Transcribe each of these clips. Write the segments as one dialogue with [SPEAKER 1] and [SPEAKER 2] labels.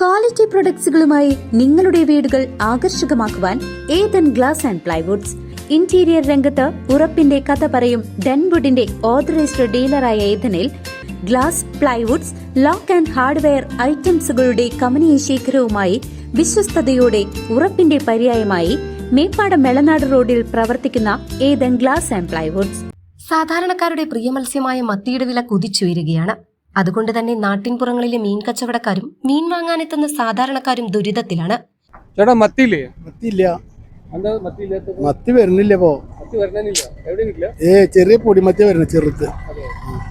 [SPEAKER 1] Quality പ്രൊഡക്ട്സുകളുമായി നിങ്ങളുടെ വീടുകൾ ആകർഷകമാക്കുവാൻ Ethan glass and plywoods. Interior രംഗത്ത് ഉറപ്പിന്റെ കഥ പറയും ഡെൻവുഡിന്റെ ഓതറൈസ്ഡ് ഡീലറായ ഏതനിൽ glass, plywoods, lock and hardware ഐറ്റംസുകളുടെ കമനീയ ശേഖരവുമായി വിശ്വസ്തയോടെ ഉറപ്പിന്റെ പര്യായമായി മേപ്പാടം മെളനാട് റോഡിൽ പ്രവർത്തിക്കുന്ന ഏതൻ ഗ്ലാസ് ആൻഡ് പ്ലൈവുഡ്സ്.
[SPEAKER 2] സാധാരണക്കാരുടെ പ്രിയ മത്സ്യമായ മത്തിയുടെ വില കുതിച്ചുയരുകയാണ്. അതുകൊണ്ട് തന്നെ നാട്ടിൻപുറങ്ങളിലെ മീൻ കച്ചവടക്കാരും മീൻ വാങ്ങാനെത്തുന്ന സാധാരണക്കാരും ദുരിതത്തിലാണ്.
[SPEAKER 3] ചേട്ടാ മത്തിയില്ലേ?
[SPEAKER 4] മത്തി വരുന്നില്ല ഇപ്പോ. ചെറിയ പൊടിമത്തി വരുന്നത്, ചെറുത്ത്.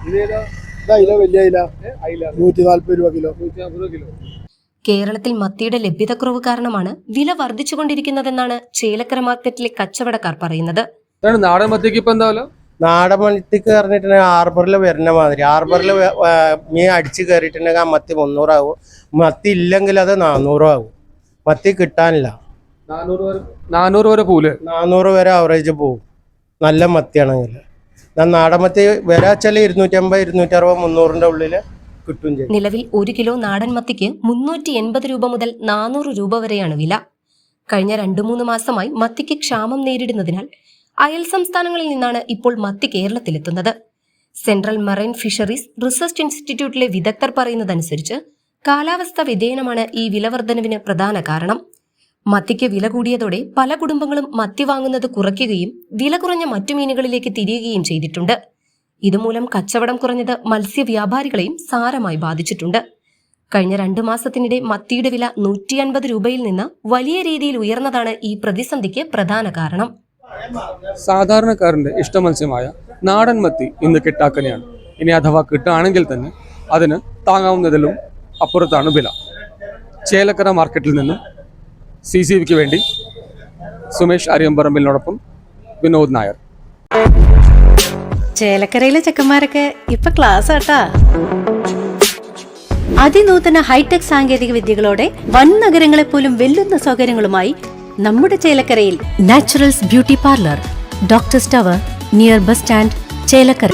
[SPEAKER 4] വലിയ അയില 140 രൂപ കിലോ.
[SPEAKER 2] കേരളത്തിൽ മത്തിയുടെ ലഭ്യതക്കുറവ് കാരണമാണ് വില വർദ്ധിച്ചുകൊണ്ടിരിക്കുന്നതെന്നാണ് ചേലക്കര മാർക്കറ്റിലെ കച്ചവടക്കാർ പറയുന്നത്.
[SPEAKER 3] നാടൻ മത്തിക്ക് ഇപ്പൊ എന്താ?
[SPEAKER 5] നാടൻ മത്തിക്ക് പറഞ്ഞിട്ടുണ്ടെങ്കിൽ ഹാർബറിൽ വരുന്ന മാതിരി ഹാർബറിൽ മീൻ അടിച്ച് കയറിയിട്ടുണ്ടെങ്കിൽ ആ മത്തി 300 ആകും. മത്തി ഇല്ലെങ്കിൽ അത് 400 ആകും. മത്തി കിട്ടാനില്ല.
[SPEAKER 3] 400 വരെ പോവില്ലേ?
[SPEAKER 5] 400 വരെ ആവറേജ് പോവും നല്ല മത്തിയാണെങ്കിൽ. നാടൻ മത്തി വരാച്ചാൽ 250, 260, 300ന്റെ ഉള്ളിൽ കിട്ടും ചെയ്യും.
[SPEAKER 2] നിലവിൽ 1 കിലോ നാടൻ മത്തിക്ക് 380 രൂപ മുതൽ 400 രൂപ വരെയാണ് വില. കഴിഞ്ഞ 2-3 മാസമായി മത്തിക്ക് ക്ഷാമം നേരിടുന്നതിനാൽ അയൽ സംസ്ഥാനങ്ങളിൽ നിന്നാണ് ഇപ്പോൾ മത്തി കേരളത്തിലെത്തുന്നത്. സെൻട്രൽ മറൈൻ ഫിഷറീസ് റിസർച്ച് ഇൻസ്റ്റിറ്റ്യൂട്ടിലെ വിദഗ്ധർ പറയുന്നതനുസരിച്ച് കാലാവസ്ഥ വ്യതിയാനമാണ് ഈ വിലവർദ്ധനവിന് പ്രധാന കാരണം. മത്തിക്ക് വില കൂടിയതോടെ പല കുടുംബങ്ങളും മത്തി വാങ്ങുന്നത് കുറയ്ക്കുകയും വില കുറഞ്ഞ മറ്റു മീനുകളിലേക്ക് തിരിയുകയും ചെയ്തിട്ടുണ്ട്. ഇതുമൂലം കച്ചവടം കുറഞ്ഞത് മത്സ്യവ്യാപാരികളെയും സാരമായി ബാധിച്ചിട്ടുണ്ട്. കഴിഞ്ഞ 2 മാസത്തിനിടെ മത്തിയുടെ വില 150 രൂപയിൽ നിന്ന് വലിയ രീതിയിൽ ഉയർന്നതാണ് ഈ പ്രതിസന്ധിക്ക് പ്രധാന കാരണം.
[SPEAKER 3] സാധാരണക്കാരന്റെ ഇഷ്ട മത്സ്യമായ നാടൻ മത്തി ഇന്ന് കിട്ടാക്കനെയാണ്. ഇനി അഥവാ കിട്ടുകയാണെങ്കിൽ തന്നെ അതിന് താങ്ങാവുന്നതിലും അപ്പുറത്താണ് വില. ചേലക്കര മാർക്കറ്റിൽ നിന്നും CCVക്ക് വേണ്ടി സുമേഷ് അരിയമ്പറമ്പിലിനോടൊപ്പം വിനോദ് നായർ.
[SPEAKER 6] ചേലക്കരയിലെ ചെക്കന്മാരൊക്കെ ഇപ്പൊ ക്ലാസ് ആട്ടാ. അതിനൂതന ഹൈടെക് സാങ്കേതിക വിദ്യകളോടെ വൻ നഗരങ്ങളെ പോലും വെല്ലുന്ന സൗകര്യങ്ങളുമായി നമ്മുടെ ചേലക്കരയിൽ naturals beauty parlour, doctors tower, near bus stand, Chelakkara.